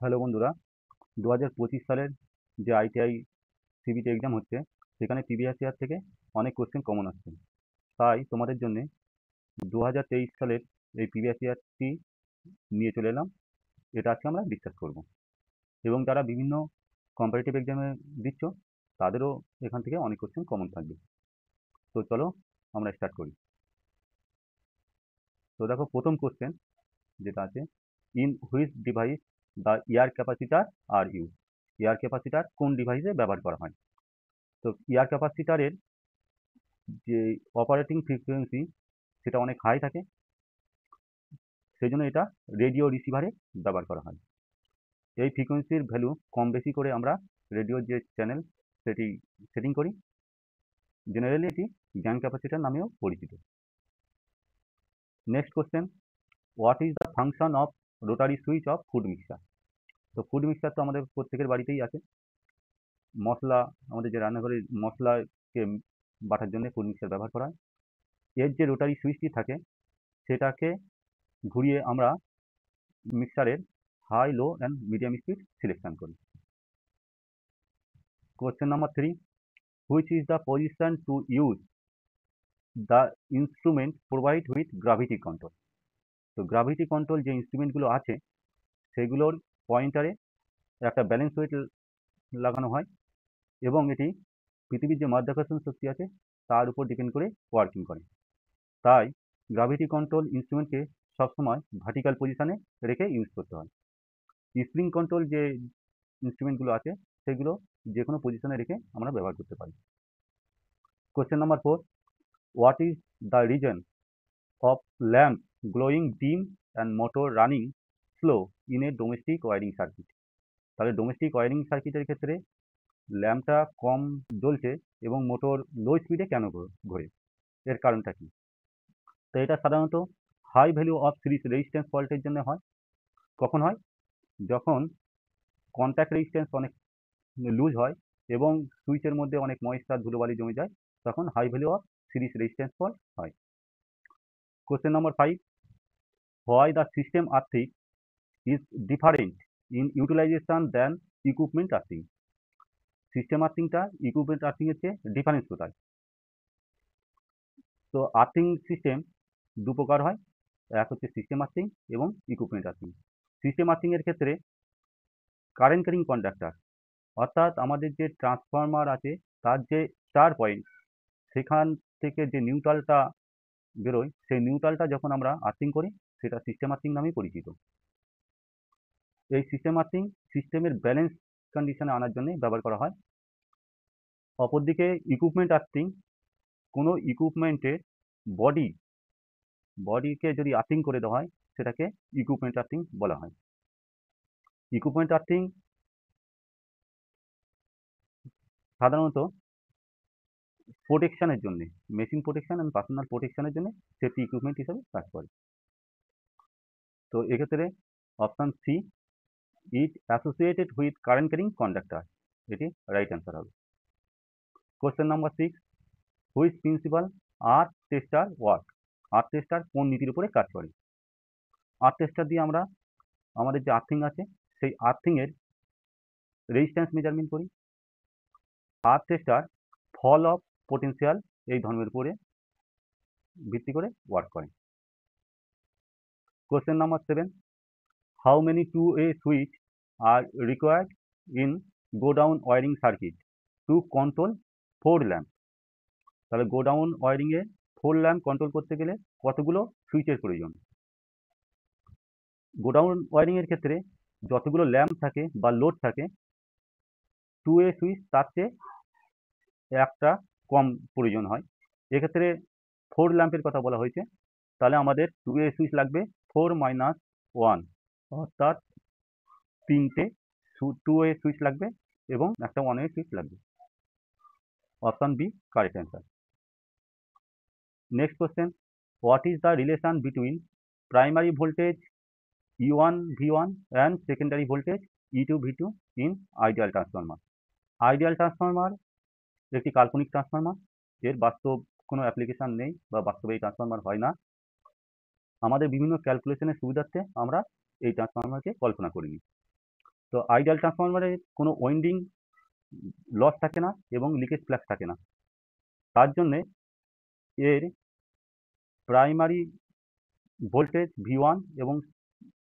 Hello বন্ধুরা, 2025 সালের যে আইটিআই সিবিটি এক্সাম হচ্ছে, সেখানে প্রিভিয়াস ইয়ার থেকে অনেক কোশ্চেন কমন আসছে। তাই তোমাদের জন্য 2023 সালের এই প্রিভিয়াস ইয়ারটি নিয়ে চলে এলাম। এটা আজকে আমরা ডিসকাস করব, এবং যারা বিভিন্ন কম্পারেটিভ এক্সামে দিচ্ছ তাদেরও এখান থেকে অনেক কোশ্চেন কমন থাকবে। তো চলো আমরা স্টার্ট করি। তো দেখো, প্রথম কোশ্চেন যেটা আছে, in which device the air capacitor are use. Air capacitor কোন ডিভাইসে ব্যবহার করা হয়? তো এয়ার ক্যাপাসিটারের যে অপারেটিং ফ্রিকোয়েন্সি সেটা অনেক হাই থাকে, সেই জন্য এটা রেডিও রিসিভারে ব্যবহার করা হয়। এই ফ্রিকোয়েন্সির ভ্যালু কম বেশি করে আমরা রেডিওর যে চ্যানেল সেটি সেটিং করি। জেনারেলি এটি গ্যান ক্যাপাসিটার নামেও পরিচিত। Next question, what is the function of rotary switch off food mixture. তো ফুড মিক্সচার তো আমাদের প্রত্যেকের বাড়িতেই আছে। মশলা, আমাদের যে রান্নাঘরে মশলাকে বাটার জন্য ফুড মিক্সচার ব্যবহার করা হয়। এর যে রোটারি সুইচটি থাকে সেটাকে ঘুরিয়ে আমরা মিক্সারের high, low and medium speed selection করি। Question number 3, which is the position to use the instrument provide with gravity control. তো গ্রাভিটি কন্ট্রোল যে ইনস্ট্রুমেন্টগুলো আছে সেগুলোর পয়েন্টারে একটা ব্যালেন্স ওয়েট লাগানো হয়, এবং এটি পৃথিবীর যে মাধ্যাকর্ষণ শক্তি আছে তার উপর ডিপেন্ড করে ওয়ার্কিং করে। তাই গ্রাভিটি কন্ট্রোল ইনস্ট্রুমেন্টকে সবসময় ভার্টিক্যাল পজিশনে রেখে ইউজ করতে হয়। স্প্রিং কন্ট্রোল যে ইনস্ট্রুমেন্টগুলো আছে সেগুলো যে কোনো পজিশনে রেখে আমরা ব্যবহার করতে পারি। Question number 4, what is the reason of lamp glowing dim and motor running slow in a domestic wiring circuit. তাহলে ডোমেস্টিক ওয়ারিং সার্কিটের ক্ষেত্রে ল্যাম্পটা কম জ্বলছে এবং মোটর লো স্পিডে কেন ঘোরে, এর কারণটা কি? তো এটা সাধারণত high value of series resistance ফল্টের জন্য হয়। কখন হয়? যখন কন্ট্যাক্ট রেজিস্ট্যান্স অনেক লুজ হয় এবং সুইচের মধ্যে অনেক ময়েশ্চার ধুলোবালি জমে যায়, তখন high value of series resistance fault হয়। Question number 5, why the system earthing is different in utilization than equipment earthing. System আর্থিংটা ইকুইপমেন্ট আর্থিং এর চেয়ে ডিফারেন্স কোথায়? তো আর্থিং সিস্টেম দু প্রকার হয়, এক হচ্ছে সিস্টেম আর্থিং এবং ইকুইপমেন্ট আর্থিং। সিস্টেম আর্থিং এর ক্ষেত্রে কারেন্ট ক্যারিং কন্ডাক্টর, অর্থাৎ আমাদের যে ট্রান্সফরমার আছে তার যে স্টার পয়েন্ট, সেখান থেকে যে নিউট্রালটা বেরোয়, সেই নিউট্রালটা যখন আমরা আর্থিং করি সেটা সিস্টেম আর্থিং নামেই পরিচিত। এই সিস্টেম আর্থিং সিস্টেমের ব্যালেন্স কন্ডিশনে আনার জন্য ব্যবহার করা হয়। অপরদিকে ইকুইপমেন্ট আর্থিং, কোনো ইকুইপমেন্টের বডিকে যদি আর্থিং করে দেওয়া হয় সেটাকে ইকুইপমেন্ট আর্থিং বলা হয়। ইকুইপমেন্ট আর্থিং সাধারণত প্রোটেকশনের জন্য, মেশিন প্রোটেকশন অ্যান্ড পার্সোনাল প্রোটেকশনের জন্য সেফটি ইকুইপমেন্ট হিসাবে কাজ করে। তো এক্ষেত্রে option C, it associated with current carrying conductor, এটি রাইট অ্যান্সার হবে। Question number 6, which principle earth tester work. Earth tester কোন নীতির উপরে কাজ করে? আর্থ টেস্টার দিয়ে আমরা আমাদের যে আর্থিং আছে সেই আর্থিংয়ের রেজিস্ট্যান্স মেজারমেন্ট করি। Earth tester fall of potential এই ধর্মের উপরে ভিত্তি করে ওয়ার্ক করে। Question number 7, how many 2A switch are required in go down wiring circuit to control 4 lamp. তাহলে গো ডাউন ওয়ারিংয়ে 4 ল্যাম্প কন্ট্রোল করতে গেলে কতগুলো সুইচের প্রয়োজন? গো ডাউন ওয়ারিংয়ের ক্ষেত্রে যতগুলো ল্যাম্প থাকে বা লোড থাকে, 2A সুইচ তার চেয়ে একটা কম প্রয়োজন হয়। এক্ষেত্রে 4 ল্যাম্পের কথা বলা হয়েছে, তাহলে আমাদের 2A সুইচ লাগবে 4-1, অর্থাৎ 3টে 2A সুইচ লাগবে এবং একটা 1A সুইচ লাগবে। Option B correct answer. Next question, what is the relation between primary voltage E1 V1 and secondary voltage E2 V2 in ideal transformer. Ideal transformer একটি কাল্পনিক transformer, এর বাস্তব কোনো অ্যাপ্লিকেশন নেই বা বাস্তবে এই ট্রান্সফরমার হয় না। আমাদের বিভিন্ন ক্যালকুলেশনের সুবিধার্থে আমরা এই ট্রান্সফরমারকে কল্পনা করিনি। তো আইডিয়াল ট্রান্সফরমারে কোনো ওয়াইন্ডিং লস থাকে না এবং লিকেজ ফ্লাক্স থাকে না। তার জন্যে এর প্রাইমারি ভোল্টেজ V1 এবং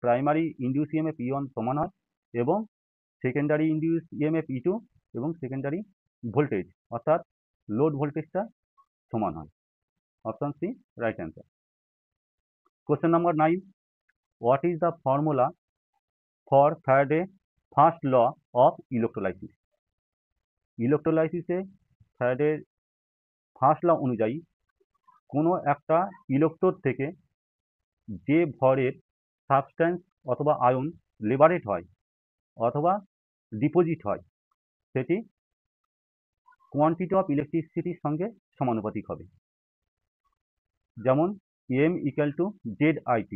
প্রাইমারি ইনডিউস ইএমএফ E1 সমান হয় এবং সেকেন্ডারি ইনডিউস ইএমএফ E2 এবং সেকেন্ডারি ভোল্টেজ অর্থাৎ লোড ভোল্টেজটা সমান হয়। Option C right answer. Question number 9, what is the formula for Faraday first law of electrolysis? ইলেকট্রোলাইসিসে ফ্যারাডের ফার্স্ট ল অনুযায়ী কোনো একটা ইলেকট্রোড থেকে যে ভরের সাবস্ট্যান্স অথবা আয়ন লিবারেট হয় অথবা ডিপোজিট হয় সেটি কোয়ান্টিটি অফ ইলেকট্রিসিটির সঙ্গে সমানুপাতিক হবে। যেমন M equal to ZIT।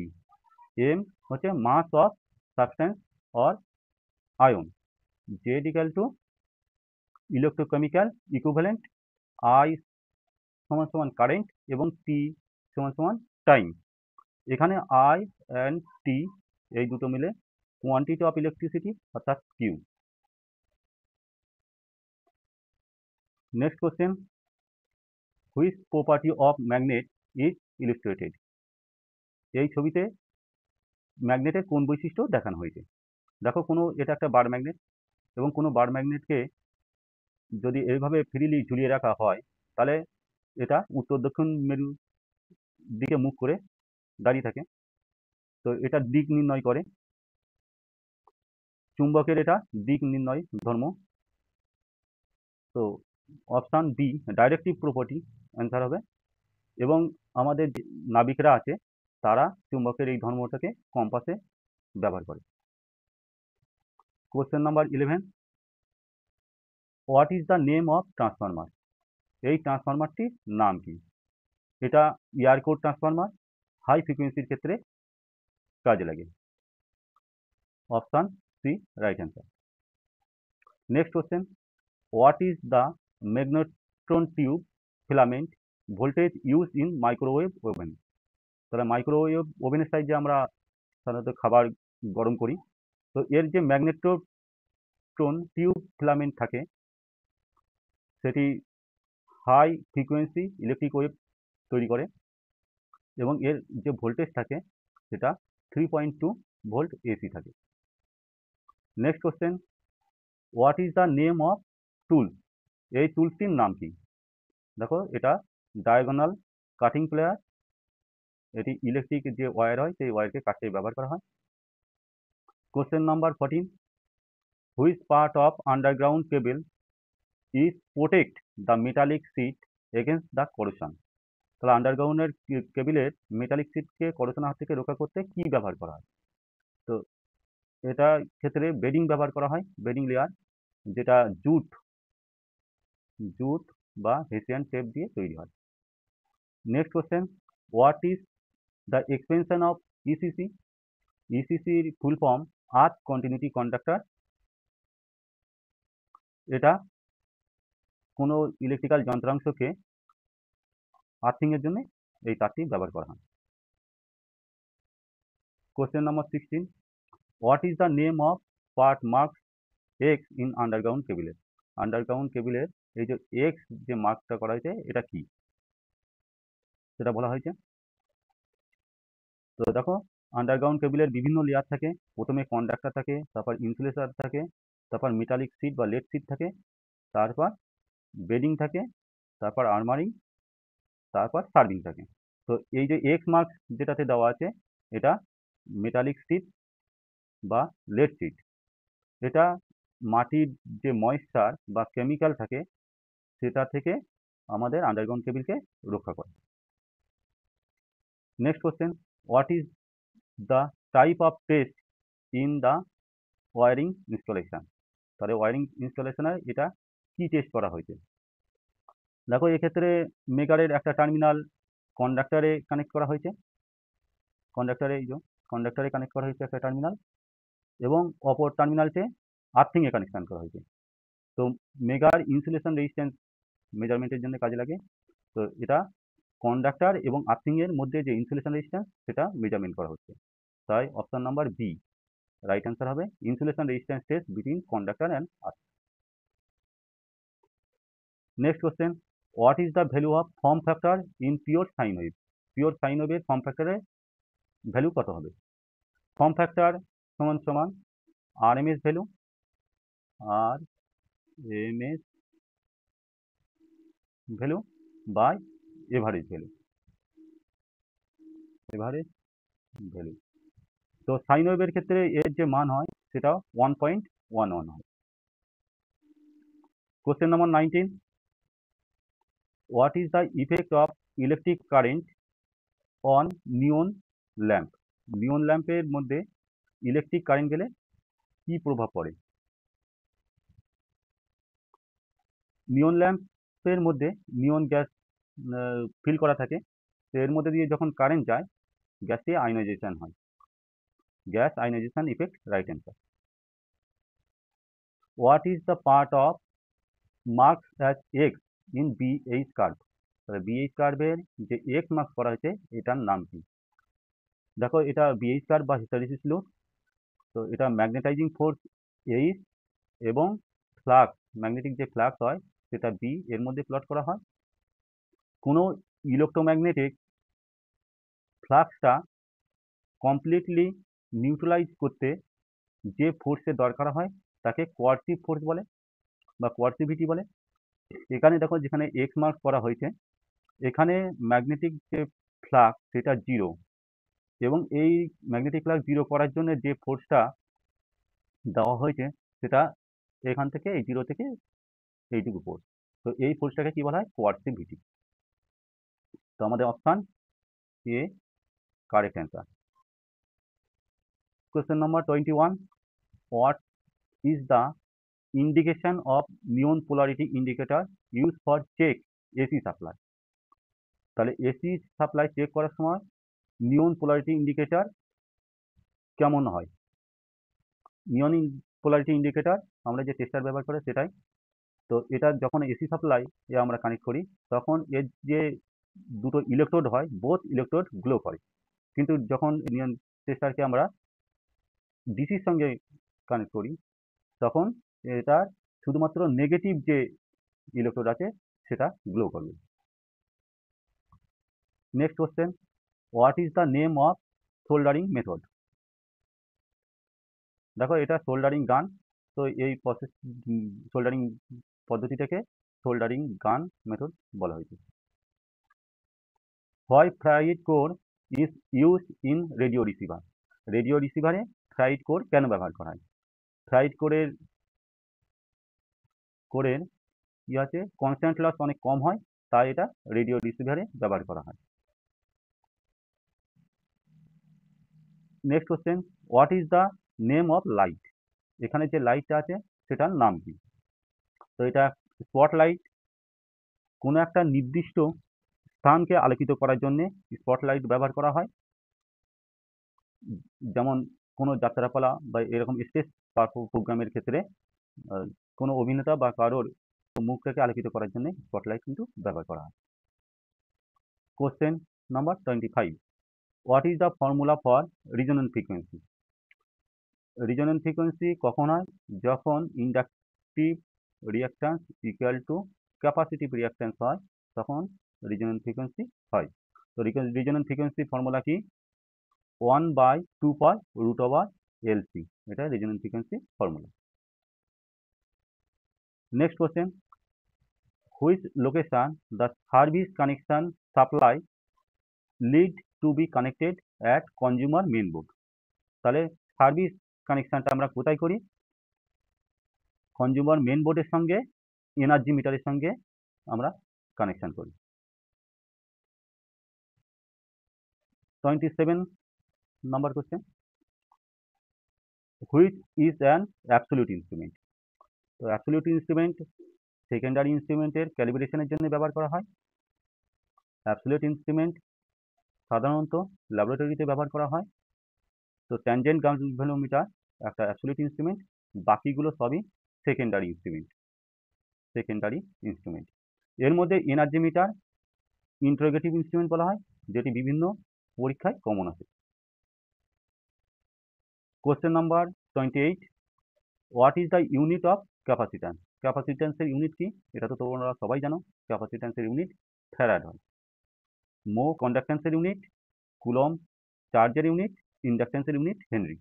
M হচ্ছে mass of substance or ion, Z equal to electrochemical equivalent, I সমান সমান কারেন্ট এবং টি সমান সমান টাইম। এখানে আই অ্যান্ড টি এই দুটো মিলে কোয়ান্টিটি অফ ইলেকট্রিসিটি অর্থাৎ Q. Next question, which property of magnet is illustrated? এই ছবিতে ম্যাগনেটের কোন বৈশিষ্ট্য দেখানো হয়েছে? দেখো এটা একটা বার ম্যাগনেট এবং কোনো বার ম্যাগনেটকে যদি এইভাবে ফ্রিলি ঝুলিয়ে রাখা হয় তাহলে এটা উত্তর দক্ষিণ মেরু দিকে মুখ করে দাঁড়িয়ে থাকে। তো এটা দিক নির্ণয় করে। চুম্বকের এটা দিক নির্ণয় ধর্ম। তো option B directive property answer হবে। এবং আমাদের যে নাবিকরা আছে তারা চুম্বকের এই ধর্মটাকে কম্পাসে ব্যবহার করে। Question number 11, what is the name of transformer? এই ট্রান্সফরমারটির নাম কি? এটা এয়ার কোর ট্রান্সফরমার, হাই ফ্রিকোয়েন্সির ক্ষেত্রে কাজে লাগে। Option C right answer. Next question, what is the magnetron tube filament voltage use in microwave oven? তাহলে মাইক্রোওয়েভ ওভেনের সাহায্যে আমরা সাধারণত খাবার গরম করি। তো এর যে ম্যাগনেট্রন টিউব ফিলামেন্ট থাকে সেটি হাই ফ্রিকোয়েন্সি ইলেকট্রিক ওয়েভ তৈরি করে এবং এর যে ভোল্টেজ থাকে সেটা 3.2 ভোল্ট এসি থাকে। Next question, what is the name of tool? এই টুলসটির নাম কি? দেখো এটা ডায়াগোনাল কাটিং প্লেয়ার। এটি ইলেকট্রিক যে ওয়্যার হয় সেই ওয়্যারকে কাটতে ব্যবহার করা হয়। Question number 14, which part of underground cable is protect the metallic sheath against the corrosion? তাহলে আন্ডারগ্রাউন্ডের কেবিলের মেটালিক সিটকে করোশনের হাত থেকে রক্ষা করতে কি ব্যবহার করা হয়? তো এটা ক্ষেত্রে বেডিং ব্যবহার করা হয়, বেডিং লেয়ার, যেটা জুট বা হেসিয়ান টেপ দিয়ে তৈরি হয়। Next question, what is the expansion of ECC? ইসিসির full form earth continuity conductor. এটা কোনো ইলেকট্রিক্যাল যন্ত্রাংশকে আর্থিংয়ের জন্য এই তারটি ব্যবহার করা হয়। Question number 16, what is the name of part marks x in underground কেবিলের? আন্ডারগ্রাউন্ড কেবিলের এই যে এক্স যে মার্কটা করা হয়েছে এটা কি সেটা বলা হয়েছে। তো দেখো আন্ডারগ্রাউন্ড কেবিলের বিভিন্ন লেয়ার থাকে। প্রথমে কন্ডাক্টর থাকে, তারপর ইনসুলেটর থাকে, তারপর মেটালিক সিট বা লেড সিট থাকে, তারপর বেডিং থাকে, তারপর আর্মারিং, তারপর সার্ভিং থাকে। তো এই যে এক্স মার্ক যেটাতে দেওয়া আছে এটা মেটালিক সিট বা লেড সিট। এটা মাটির যে ময়েশ্চার বা কেমিক্যাল থাকে সেটা থেকে আমাদের আন্ডারগ্রাউন্ড কেবিলকে রক্ষা করে। Next question, what is the type of test in the wiring installation? তাহলে ওয়ারিং ইনস্টলেশনে এটা কি টেস্ট করা হয়েছে? দেখো এক্ষেত্রে মেগারের একটা টার্মিনাল কন্ডাক্টরে কানেক্ট করা হয়েছে, কন্ডাক্টরে কানেক্ট করা হয়েছে একটা টার্মিনাল এবং অপর টার্মিনালকে আর্থিংয়ে কানেকশন করা হয়েছে। তো মেগার ইনসুলেশন রেজিস্ট্যান্স মেজারমেন্টের জন্য কাজে লাগে। তো এটা কন্ডাক্টর এবং আর্থিংয়ের মধ্যে যে ইনসুলেশন রেজিস্ট্যান্স সেটা মেজারমেন্ট করা হচ্ছে। তাই option number B right answer হবে insulation resistance test between conductor and earth. Next question, what is the value of form factor in pure sine wave? Pure sine ওয়েভের form ফ্যাক্টরের value কত হবে? Form factor সমান সমান RMS value, RMS value by average value, average value. তো সাইন ওয়েভের ক্ষেত্রে এর যে মান হয় সেটা 1.11 হয়। Question number 19, what is the effect of electric current on neon lamp? Neon ল্যাম্পের মধ্যে ইলেকট্রিক কারেন্ট গেলে কি প্রভাব পড়ে? নিয়ন ল্যাম্পের মধ্যে নিয়ন গ্যাস ফিল করা থাকে, তো এর মধ্যে দিয়ে যখন কারেন্ট যায় গ্যাসটি আয়নাইজেশন হয়, gas ionisation effect, right answer. What is the part of marks as x in BH curve? তাহলে বিএইচ কার্ভের যে এক্স মার্কস করা হয়েছে এটার নাম কি? দেখো এটা বিএইচ কার্ভ বা হিস্টেরিসিস লোড, তো এটা ম্যাগনেটাইজিং ফোর্স এইচ এবং ফ্লাক্স, ম্যাগনেটিক যে ফ্লাক্স হয় সেটা বি এর মধ্যে প্লট করা হয়। কোনো ইলেকট্রোম্যাগনেটিক ফ্লাক্সটা কমপ্লিটলি নিউট্রালাইজ করতে যে ফোর্সের দরকার হয় তাকে কোয়ার্সিভ ফোর্স বলে বা কোয়ার্সিভিটি বলে। এখানে দেখো যেখানে এক্স মার্ক করা হয়েছে এখানে ম্যাগনেটিক যে ফ্লাক্স সেটা জিরো, এবং এই ম্যাগনেটিক ফ্লাক্স জিরো করার জন্য যে ফোর্সটা দেওয়া হয়েছে সেটা এখান থেকে এই জিরো থেকে এইটুকু ফোর্স, তো এই ফোর্সটাকে কি বলা হয়? কোয়ার্সিভিটি। তো আমাদের option A correct answer. Question number 21, what is the indication of neon polarity indicator use for check AC supply? তাহলে এসি সাপ্লাই চেক করার সময় নিয়ন পোলারিটি ইন্ডিকেটর কেমন হয়? নিয়ন পোলারিটি ইন্ডিকেটর আমরা যে টেস্টার ব্যবহার করে সেটাই। তো এটা যখন এসি সাপ্লাই এ আমরা কানেক্ট করি তখন এর যে দুটো ইলেকট্রোড হয় বোথ ইলেকট্রোড গ্লো করে, কিন্তু যখন নিয়ন টেস্টারকে আমরা ডিসির সঙ্গে কানেক্ট করি তখন এটার শুধুমাত্র নেগেটিভ যে ইলেকট্রোড আছে সেটা গ্লো করবে। Next question, what is the name of soldering method? দেখো এটা সোল্ডারিং গান, তো এই প্রসেস সোল্ডারিং পদ্ধতিটাকে সোল্ডারিং গান মেথড বলা হয়েছে। Why ferrite core is use in radio receiver? Radio রিসিভারে ফ্রাইড কোর কেন ব্যবহার করা হয়? ফ্রাইড কোরের কি আছে, কনস্ট্যান্ট লস অনেক কম হয়, তাই এটা রেডিও রিসিভারে ব্যবহার করা হয়। Next question, what is the name of light? এখানে যে লাইটটা আছে সেটার নাম কি? তো এটা স্পটলাইট, কোনো একটা নির্দিষ্ট স্থানকে আলোকিত করার জন্য স্পটলাইট ব্যবহার করা হয়, যেমন কোনো যাত্রাপালা বা এরকম স্টেজ প্রোগ্রামের ক্ষেত্রে কোনো অভিনেতা বা কারোর মুখটাকে আলোকিত করার জন্য স্পটলাইট কিন্তু ব্যবহার করা হয়। Question number 25, what is the formula for resonant frequency? Resonant frequency কখন হয়? যখন inductive reactance equal to capacitive reactance হয় তখন রিজোনেন্ট ফ্রিকোয়েন্সি হয়। তো রিজোনেন্ট ফ্রিকোয়েন্সি ফর্মুলা কি? 1/2π√LC, এটা resonant frequency formula. Next question, which location the service connection supply lead to be connected at consumer main board? তাহলে সার্ভিস কানেকশনটা আমরা কোথায় করি? কনজিউমার মেন বোর্ডের সঙ্গে এনার্জি মিটারের সঙ্গে আমরা কানেকশন করি। 27 number question, which is an absolute instrument? তো অ্যাবসোলিউট ইনস্ট্রুমেন্ট সেকেন্ডারি ইনস্ট্রুমেন্টের ক্যালিব্রেশনের জন্য ব্যবহার করা হয়। অ্যাবসোলিউট ইনস্ট্রুমেন্ট সাধারণত ল্যাবরেটরিতে ব্যবহার করা হয়। তো ট্যানজেন্ট গ্যালভানোমিটার একটা অ্যাবসোলিউট ইনস্ট্রুমেন্ট, বাকিগুলো সবই সেকেন্ডারি ইনস্ট্রুমেন্ট। সেকেন্ডারি ইনস্ট্রুমেন্ট এর মধ্যে এনার্জি মিটার ইন্টারোগেটিভ ইনস্ট্রুমেন্ট বলা হয়, যেটি বিভিন্ন পরীক্ষায় কমন আছে। Question number 28, what is the unit of capacitance? ক্যাপাসিট্যান্সের ইউনিট কি? এটা তো তোমরা সবাই জানো। ক্যাপাসিট্যান্সের ইউনিট ফ্যারাড হয়। মো কন্ডাক্ট্যান্সের ইউনিট কুলম, চার্জের ইউনিট ইন্ডাকট্যান্সের unit henry.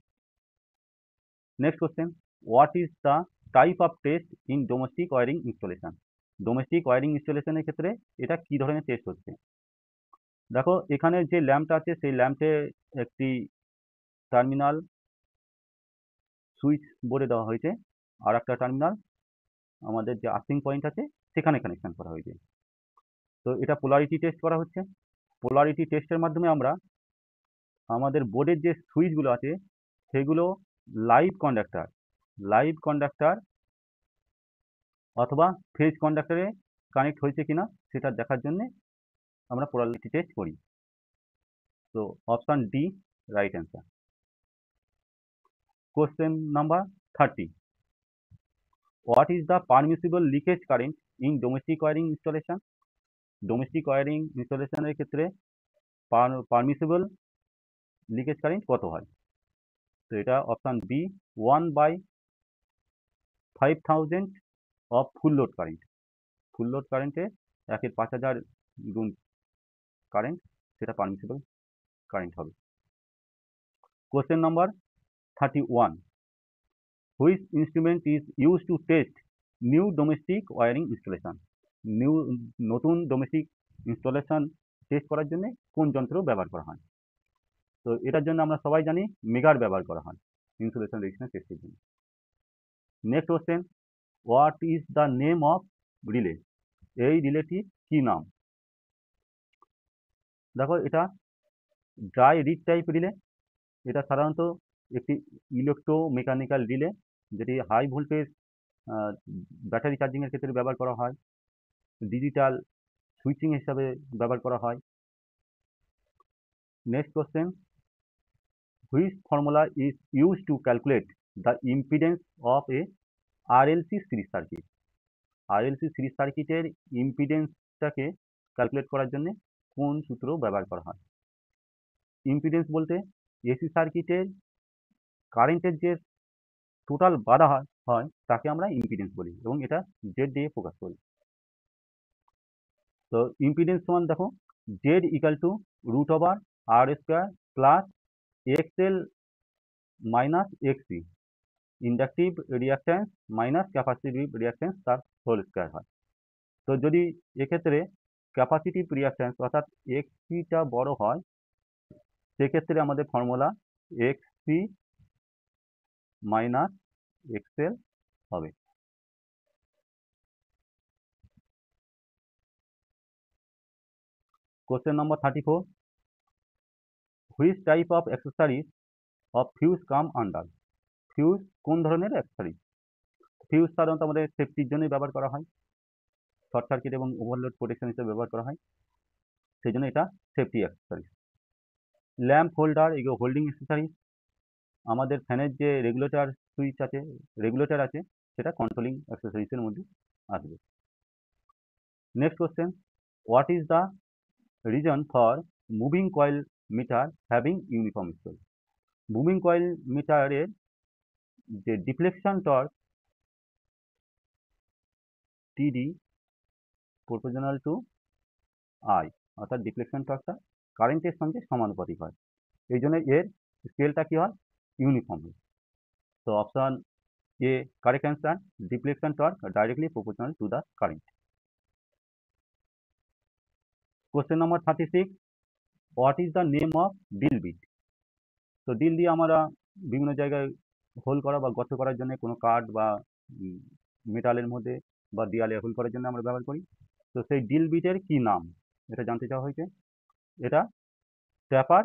Next question, what is the type of test in domestic wiring installation? Domestic wiring ইনস্টলেশনের ক্ষেত্রে এটা কি ধরনের টেস্ট হচ্ছে? দেখো এখানে যে ল্যাম্পটা আছে সেই ল্যাম্পে একটি টার্মিনাল সুইচ বোর্ডে দেওয়া হয়েছে, আর একটা টার্মিনাল আমাদের যে আর্থিং পয়েন্ট আছে সেখানে কানেকশন করা হয়েছে। তো এটা পোলারিটি টেস্ট করা হচ্ছে। পোলারিটি টেস্টের মাধ্যমে আমরা আমাদের বোর্ডের যে সুইচগুলো আছে সেগুলো লাইভ কন্ডাক্টর অথবা ফেজ কন্ডাক্টরে কানেক্ট হয়েছে কিনা সেটা দেখার জন্য আমরা পোলারিটি টেস্ট করি। তো option D right answer. Question number 30, what is the permissible leakage current in domestic wiring installation? Domestic wiring ইনস্টলেশনের ক্ষেত্রে পারমিসিবল লিকেজ কারেন্ট কত হয়? তো এটা option B 1/5000 of full load current. Full load কারেন্টে 1/5000 গুণ কারেন্ট, সেটা পারমিসিবল কারেন্ট হবে। Question number 31, which instrument is use to test new domestic wiring installation? নতুন ডোমেস্টিক ইনস্টলেশন টেস্ট করার জন্য কোন যন্ত্র ব্যবহার করা হয়? তো এটার জন্য আমরা সবাই জানি মেগার ব্যবহার করা হয় ইনসুলেশন রেজিস্ট্যান্স টেস্টের জন্য। Next question, what is the name of relay? এই রিলেটির কি নাম? দেখো এটা ড্রাই রিড টাইপ রিলে। এটা সাধারণত একটি ইলেকট্রোমেকানিক্যাল রিলে, যেটি হাই ভোল্টেজ ব্যাটারি চার্জিংয়ের ক্ষেত্রে ব্যবহার করা হয়, ডিজিটাল সুইচিং হিসাবে ব্যবহার করা হয়। Next question, which formula is use to calculate the impedance of A RLC series circuit? RLC series সার্কিটের ইম্পিডেন্সটাকে ক্যালকুলেট করার জন্য কোন সূত্র ব্যবহার করা হয়? ইম্পিডেন্স বলতে এসি সার্কিটের কারেন্টের যে টোটাল বাধা হয় তাকে আমরা ইম্পিডেন্স বলি, এবং এটা জেড দিয়ে প্রকাশ করি। তো ইম্পিডেন্স সমান দেখো Z equal to √R² plus XL minus XC, inductive reactance minus capacitive reactance তার হোল স্কোয়ার হয়। তো যদি এক্ষেত্রে ক্যাপাসিটিভ রিয়াকট্যান্স অর্থাৎ এক্সসিটা বড় হয়, সেক্ষেত্রে আমাদের ফর্মুলা এক্সসি মাইনাস এক্সএল হবে। Question number 34, which type of accessories of fuse come under? Fuse কোন ধরনের অ্যাক্সেসরিজ? ফিউজ সাধারণত আমাদের সেফটির জন্যই ব্যবহার করা হয়, শর্ট সার্কিট এবং ওভারলোড প্রোটেকশন হিসেবে ব্যবহার করা হয়, সেই জন্য এটা সেফটি অ্যাক্সেসরিজ। ল্যাম্প হোল্ডার, এগুলো হোল্ডিং অ্যাক্সেসরিজ। আমাদের ফ্যানের যে রেগুলেটর আছে সেটা কন্ট্রোলিং অ্যাক্সেসরিজের মধ্যে আসবে। Next question, what is the reason for moving coil meter having uniform scale? Moving coil মিটারের যে deflection torque TD proportional to I, অর্থাৎ ডিফ্লেকশন টর্কটা কারেন্টের সঙ্গে সমানুপাতিক হয়, এই জন্য এর স্কেলটা কি হয়? ইউনিফর্ম হয়। তো option A correct answer, deflection torque directly proportional to the current. Question number 36, what is the name of drill bit? তো ড্রিল দিয়ে আমরা বিভিন্ন জায়গায় হোল করা বা গর্ত করার জন্য কোনো কাঠ বা মেটালের মধ্যে বা দেয়ালে হোল করার জন্য আমরা ব্যবহার করি। তো সেই ড্রিল বিটের কি নাম এটা জানতে চাওয়া হয়েছে। এটা ট্যাপার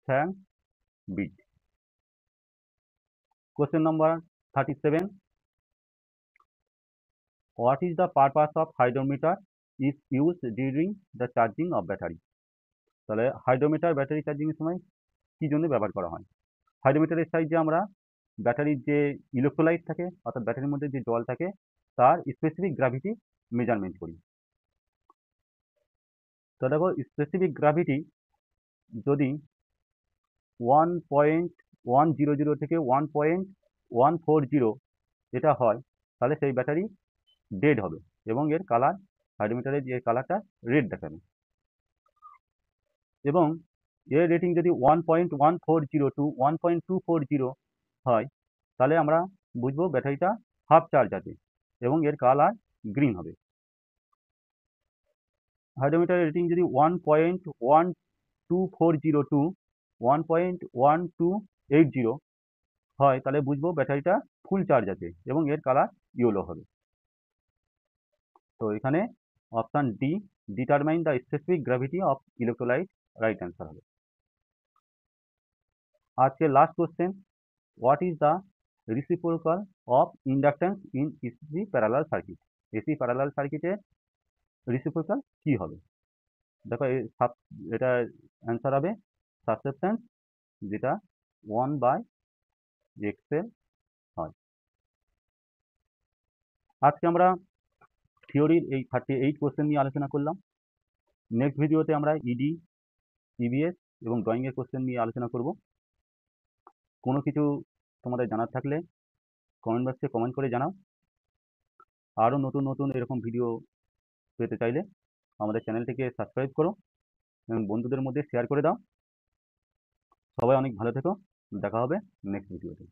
ফ্যাং bit. Question number 37, what is the purpose of hydrometer is use during the charging of battery? তাহলে হাইড্রোমিটার ব্যাটারি চার্জিংয়ের সময় কি জন্য ব্যবহার করা হয়? হাইড্রোমিটারের সাহায্যে আমরা ব্যাটারির যে ইলেকট্রোলাইট থাকে, অর্থাৎ ব্যাটারির মধ্যে যে জল থাকে, তার স্পেসিফিক গ্র্যাভিটি মেজারমেন্ট করি। তো দেখো স্পেসিফিক গ্র্যাভিটি যদি 100 থেকে 1.140 এটা হয়, তাহলে সেই ব্যাটারি ডেড হবে এবং এর কালার, হাইড্রোমিটারের যে কালারটা রেড দেখাবে। এবং এর রেটিং যদি 1.140 টু 1.240 হয়, তাহলে আমরা বুঝবো ব্যাটারিটা হাফ চার্জ আছে এবং এর কালার গ্রিন হবে। হাইড্রোমিটারের রেটিং যদি 1.1240 টু 1.1280 হয়, তাহলে বুঝবো ব্যাটারিটা ফুল চার্জ আছে এবং এর কালার ইয়েলো হবে। তো এখানে option D, determine the specific gravity of electrolyte, right answer হবে। আজকে last question, what is the reciprocal of inductance in AC parallel circuit? AC parallel সার্কিটের রিসিপ্রোকাল কি হবে? দেখো এটা অ্যান্সার হবে সাসেপ্টেন্স, যেটা 1/XL হয়। আজকে আমরা থিওরির এই 38 কোশ্চেন নিয়ে আলোচনা করলাম। নেক্সট ভিডিওতে আমরা ইডি, ইভিএস এবং ড্রয়িংয়ের কোশ্চেন নিয়ে আলোচনা করব। কোনো কিছু তোমাদের জানার থাকলে কমেন্ট বক্সে কমেন্ট করে জানাও। আরও নতুন নতুন এরকম ভিডিও পেতে চাইলে আমাদের চ্যানেলটিকে সাবস্ক্রাইব করো এবং বন্ধুদের মধ্যে শেয়ার করে দাও। সবাই অনেক ভালো থেকো, দেখা হবে নেক্সট ভিডিওতে।